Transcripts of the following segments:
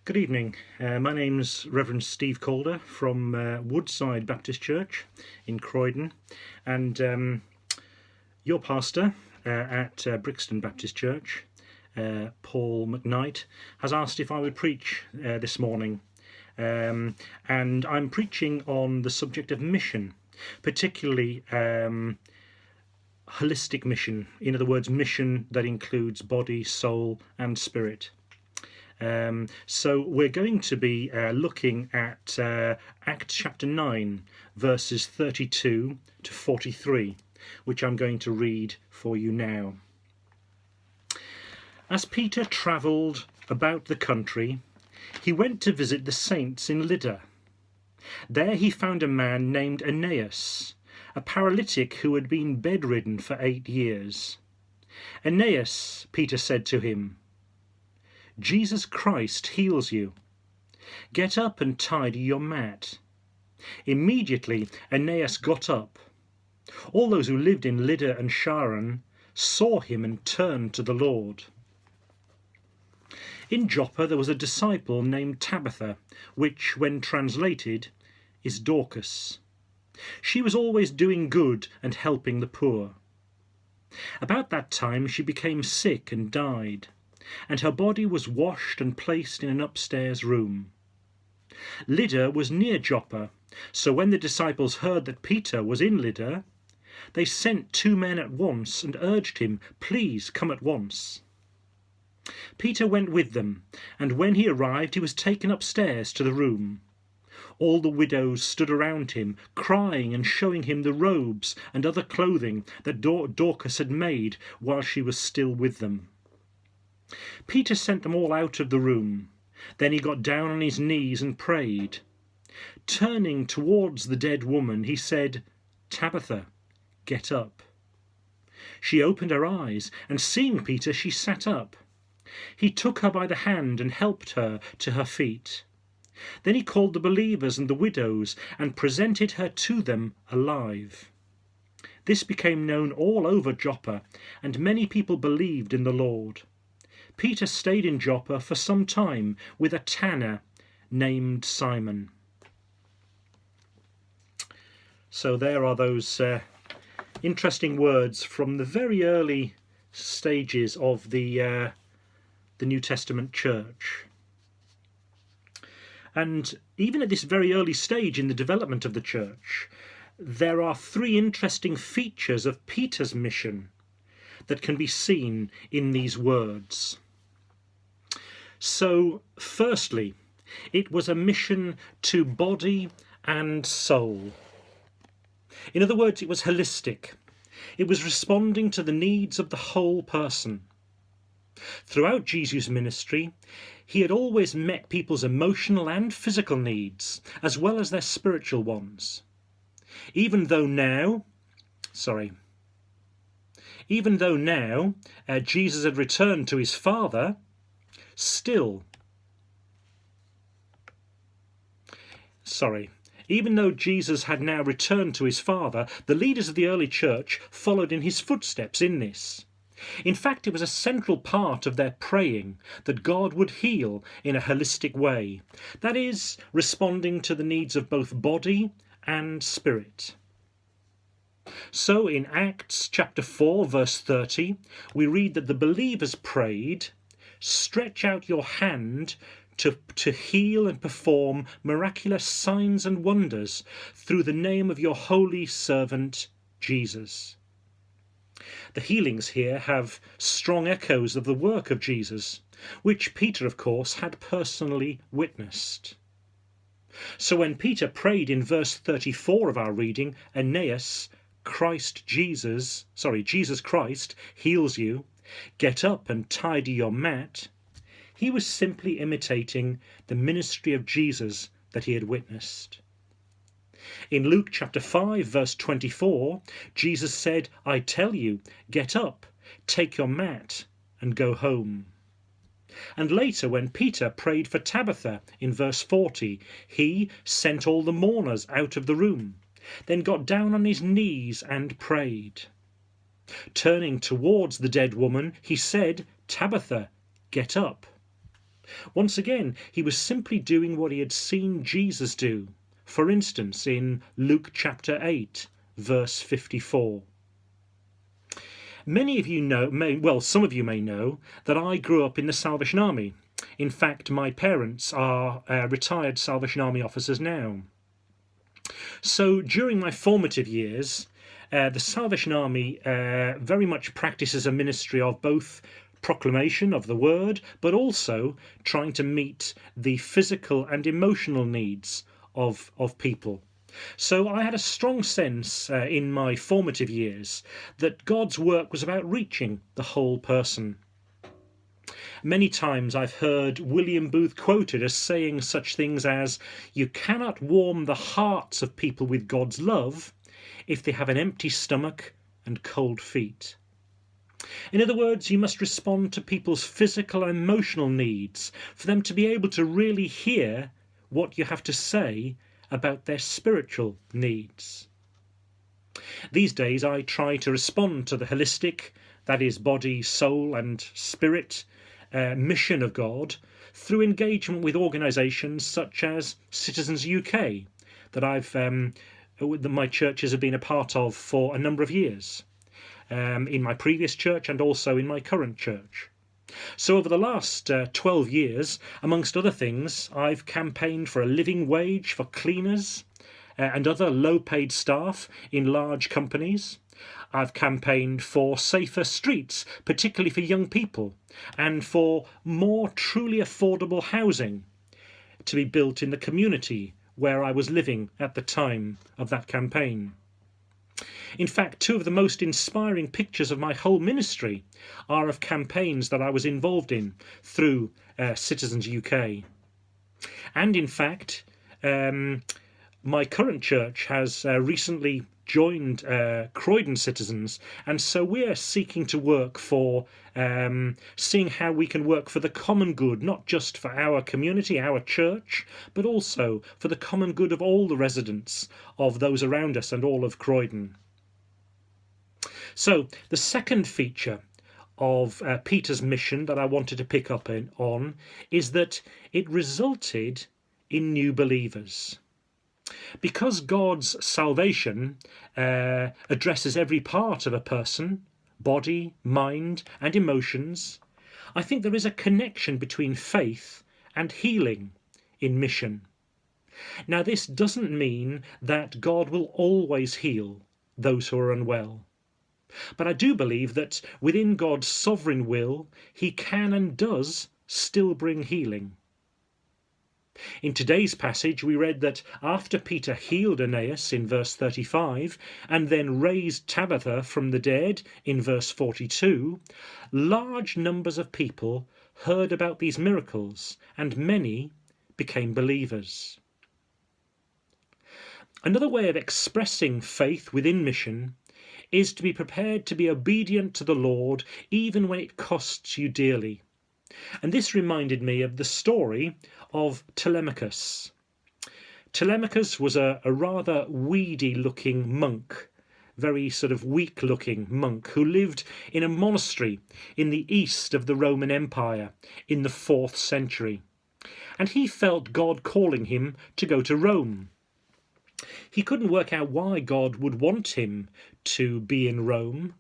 Good evening. My name's Reverend Steve Calder from Woodside Baptist Church in Croydon, and your pastor at Brixton Baptist Church, Paul McKnight, has asked if I would preach this morning, and I'm preaching on the subject of mission, particularly holistic mission, in other words, mission that includes body, soul and spirit. So we're going to be looking at Acts chapter 9, verses 32 to 43, which I'm going to read for you now. As Peter travelled about the country, he went to visit the saints in Lydda. There he found a man named Aeneas, a paralytic who had been bedridden for 8 years. "Aeneas," Peter said to him, "Jesus Christ heals you. Get up and tidy your mat." Immediately Aeneas got up. All those who lived in Lydda and Sharon saw him and turned to the Lord. In Joppa there was a disciple named Tabitha, which, when translated, is Dorcas. She was always doing good and helping the poor. About that time she became sick and died, and her body was washed and placed in an upstairs room. Lydda was near Joppa, so when the disciples heard that Peter was in Lydda, they sent 2 men at once and urged him, "Please come at once." Peter went with them, and when he arrived he was taken upstairs to the room. All the widows stood around him, crying and showing him the robes and other clothing that Dorcas had made while she was still with them. Peter sent them all out of the room. Then he got down on his knees and prayed. Turning towards the dead woman, he said, "Tabitha, get up." She opened her eyes, and seeing Peter, she sat up. He took her by the hand and helped her to her feet. Then he called the believers and the widows and presented her to them alive. This became known all over Joppa, and many people believed in the Lord. Peter stayed in Joppa for some time with a tanner named Simon. So there are those interesting words from the very early stages of the New Testament church. And even at this very early stage in the development of the church, there are 3 interesting features of Peter's mission that can be seen in these words. So, firstly, it was a mission to body and soul. In other words, it was holistic. It was responding to the needs of the whole person. Throughout Jesus' ministry, he had always met people's emotional and physical needs, as well as their spiritual ones. Even though now Jesus had returned to his Father, even though Jesus had now returned to his Father, the leaders of the early church followed in his footsteps in this. In fact, it was a central part of their praying that God would heal in a holistic way, that is, responding to the needs of both body and spirit. So in Acts chapter 4, verse 30, we read that the believers prayed, "Stretch out your hand to heal and perform miraculous signs and wonders through the name of your holy servant Jesus." The healings here have strong echoes of the work of Jesus, which Peter, of course, had personally witnessed. So when Peter prayed in verse 34 of our reading, "Aeneas, Jesus Christ heals you, get up and tidy your mat," he was simply imitating the ministry of Jesus that he had witnessed. In Luke chapter 5, verse 24, Jesus said, "I tell you, get up, take your mat, and go home." And later, when Peter prayed for Tabitha in verse 40, he sent all the mourners out of the room, then got down on his knees and prayed. Turning towards the dead woman, he said, "Tabitha, get up." Once again, he was simply doing what he had seen Jesus do. For instance, in Luke chapter 8, verse 54. Many of you know, some of you may know, that I grew up in the Salvation Army. In fact, my parents are retired Salvation Army officers now. So during my formative years, the Salvation Army very much practices a ministry of both proclamation of the word, but also trying to meet the physical and emotional needs of people. So I had a strong sense in my formative years that God's work was about reaching the whole person. Many times I've heard William Booth quoted as saying such things as, "You cannot warm the hearts of people with God's love if they have an empty stomach and cold feet." In other words, you must respond to people's physical and emotional needs for them to be able to really hear what you have to say about their spiritual needs. These days I try to respond to the holistic, that is body, soul and spirit, mission of God through engagement with organisations such as Citizens UK that my churches have been a part of for a number of years, in my previous church and also in my current church. So over the last 12 years, amongst other things, I've campaigned for a living wage for cleaners and other low-paid staff in large companies. I've campaigned for safer streets, particularly for young people, and for more truly affordable housing to be built in the community where I was living at the time of that campaign. In fact, two of the most inspiring pictures of my whole ministry are of campaigns that I was involved in through Citizens UK. And in fact, my current church has recently joined Croydon Citizens, and so we're seeking to work for seeing how we can work for the common good, not just for our community, our church, but also for the common good of all the residents of those around us and all of Croydon. So the second feature of Peter's mission that I wanted to pick up on is that it resulted in new believers. Because God's salvation addresses every part of a person, body, mind and emotions, I think there is a connection between faith and healing in mission. Now, this doesn't mean that God will always heal those who are unwell. But I do believe that within God's sovereign will, he can and does still bring healing. In today's passage, we read that after Peter healed Aeneas in verse 35 and then raised Tabitha from the dead in verse 42, large numbers of people heard about these miracles and many became believers. Another way of expressing faith within mission is to be prepared to be obedient to the Lord even when it costs you dearly. And this reminded me of the story of Telemachus. Telemachus was a rather weedy-looking monk, very sort of weak-looking monk who lived in a monastery in the east of the Roman Empire in the 4th century. And he felt God calling him to go to Rome. He couldn't work out why God would want him to be in Rome,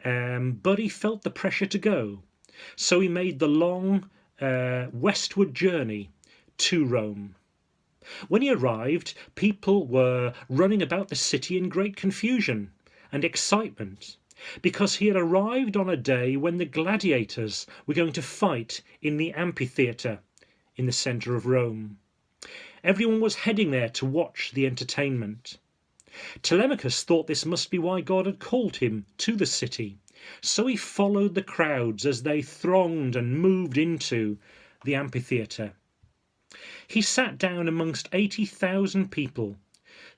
but he felt the pressure to go. So he made the long westward journey to Rome. When he arrived, people were running about the city in great confusion and excitement because he had arrived on a day when the gladiators were going to fight in the amphitheatre in the centre of Rome. Everyone was heading there to watch the entertainment. Telemachus thought this must be why God had called him to the city, so he followed the crowds as they thronged and moved into the amphitheatre. He sat down amongst 80,000 people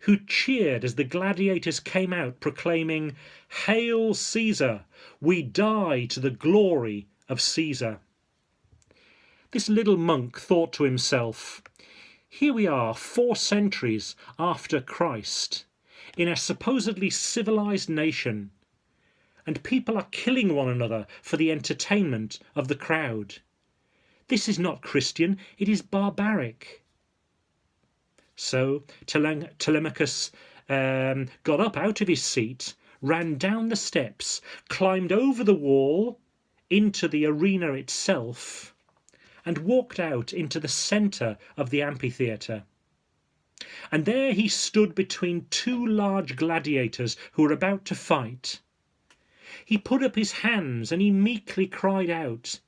who cheered as the gladiators came out proclaiming, "Hail Caesar! We die to the glory of Caesar." This little monk thought to himself, here we are 4 centuries after Christ in a supposedly civilized nation, and people are killing one another for the entertainment of the crowd. This is not Christian, it is barbaric. So Telemachus got up out of his seat, ran down the steps, climbed over the wall into the arena itself, and walked out into the centre of the amphitheatre. And there he stood between two large gladiators who were about to fight. He put up his hands and he meekly cried out,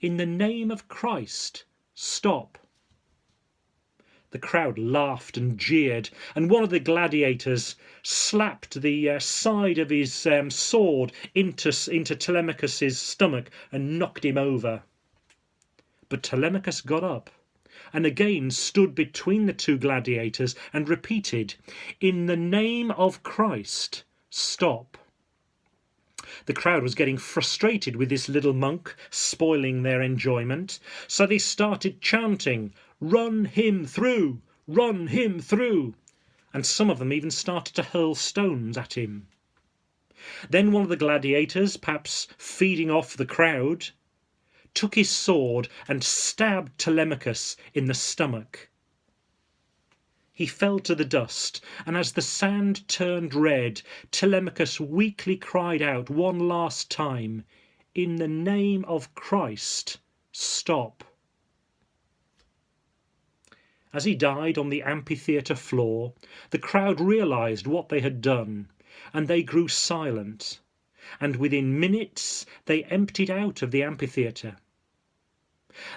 "In the name of Christ, stop." The crowd laughed and jeered, and one of the gladiators slapped the side of his sword into Telemachus's stomach and knocked him over. But Telemachus got up and again stood between the two gladiators and repeated, "In the name of Christ, stop." The crowd was getting frustrated with this little monk spoiling their enjoyment, so they started chanting, "Run him through! Run him through!" And some of them even started to hurl stones at him. Then one of the gladiators, perhaps feeding off the crowd, took his sword and stabbed Telemachus in the stomach. He fell to the dust, and as the sand turned red, Telemachus weakly cried out one last time, "In the name of Christ, stop." As he died on the amphitheatre floor, the crowd realized what they had done, and they grew silent, and within minutes they emptied out of the amphitheatre.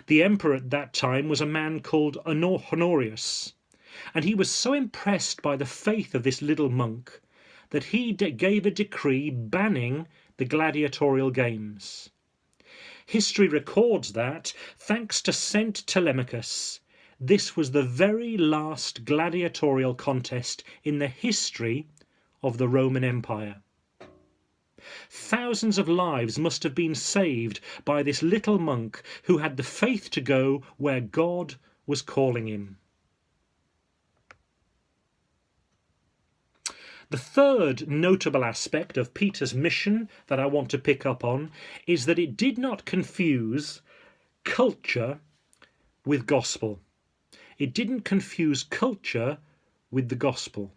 The emperor at that time was a man called Honorius, and he was so impressed by the faith of this little monk that he gave a decree banning the gladiatorial games. History records that, thanks to Saint Telemachus, this was the very last gladiatorial contest in the history of the Roman Empire. Thousands of lives must have been saved by this little monk who had the faith to go where God was calling him. The third notable aspect of Peter's mission that I want to pick up on is that it did not confuse culture with gospel. It didn't confuse culture with the gospel.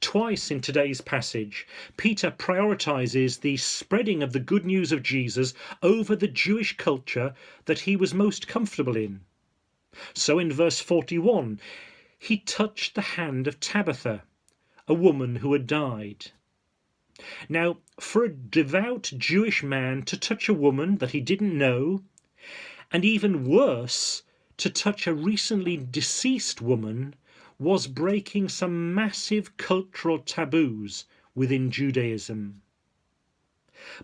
Twice in today's passage, Peter prioritizes the spreading of the good news of Jesus over the Jewish culture that he was most comfortable in. So in verse 41, he touched the hand of Tabitha, a woman who had died. Now, for a devout Jewish man to touch a woman that he didn't know, and even worse, to touch a recently deceased woman, was breaking some massive cultural taboos within Judaism.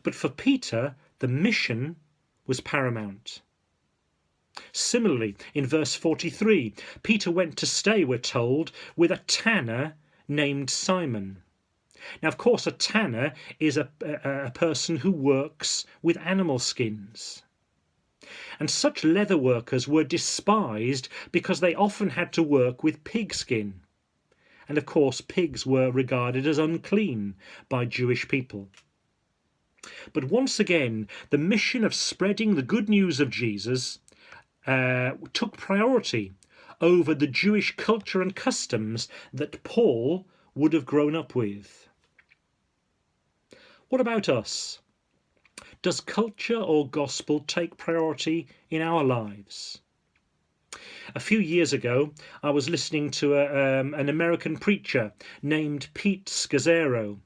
But for Peter, the mission was paramount. Similarly, in verse 43, Peter went to stay, we're told, with a tanner named Simon. Now, of course, a tanner is a person who works with animal skins. And such leather workers were despised because they often had to work with pig skin. And of course, pigs were regarded as unclean by Jewish people. But once again, the mission of spreading the good news of Jesus took priority over the Jewish culture and customs that Paul would have grown up with. What about us? Does culture or gospel take priority in our lives? A few years ago, I was listening to an American preacher named Pete Scazzero,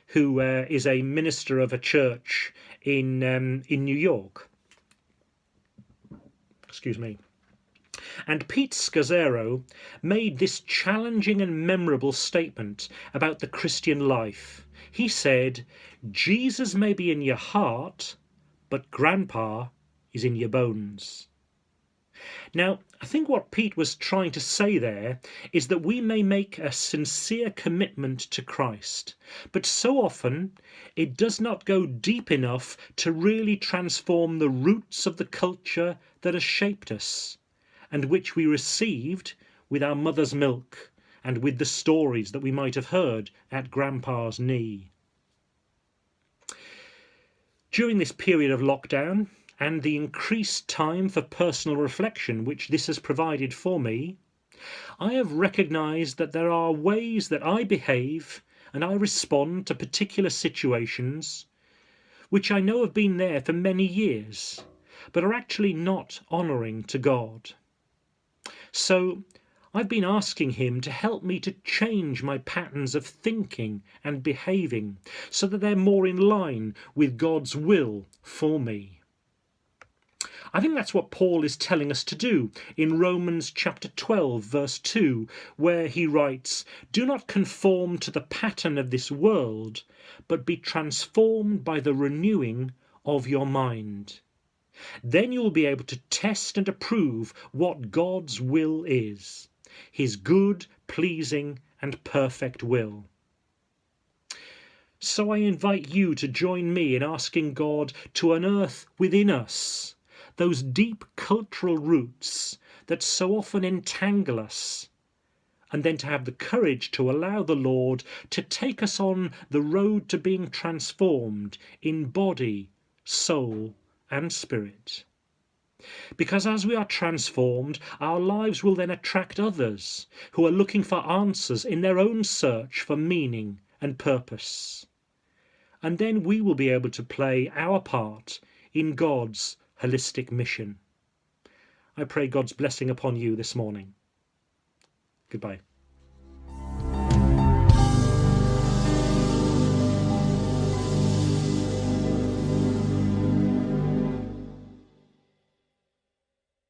who is a minister of a church in New York. Excuse me. And Pete Scazzero made this challenging and memorable statement about the Christian life. He said, "Jesus may be in your heart, but Grandpa is in your bones." Now, I think what Pete was trying to say there is that we may make a sincere commitment to Christ, but so often it does not go deep enough to really transform the roots of the culture that has shaped us, and which we received with our mother's milk and with the stories that we might have heard at Grandpa's knee. During this period of lockdown and the increased time for personal reflection which this has provided for me, I have recognized that there are ways that I behave and I respond to particular situations which I know have been there for many years, but are actually not honoring to God. So I've been asking Him to help me to change my patterns of thinking and behaving so that they're more in line with God's will for me. I think that's what Paul is telling us to do in Romans chapter 12, verse 2, where he writes, "Do not conform to the pattern of this world, but be transformed by the renewing of your mind. Then you will be able to test and approve what God's will is, His good, pleasing, and perfect will." So I invite you to join me in asking God to unearth within us those deep cultural roots that so often entangle us, and then to have the courage to allow the Lord to take us on the road to being transformed in body, soul, and spirit. Because as we are transformed, our lives will then attract others who are looking for answers in their own search for meaning and purpose. And then we will be able to play our part in God's holistic mission. I pray God's blessing upon you this morning. Goodbye.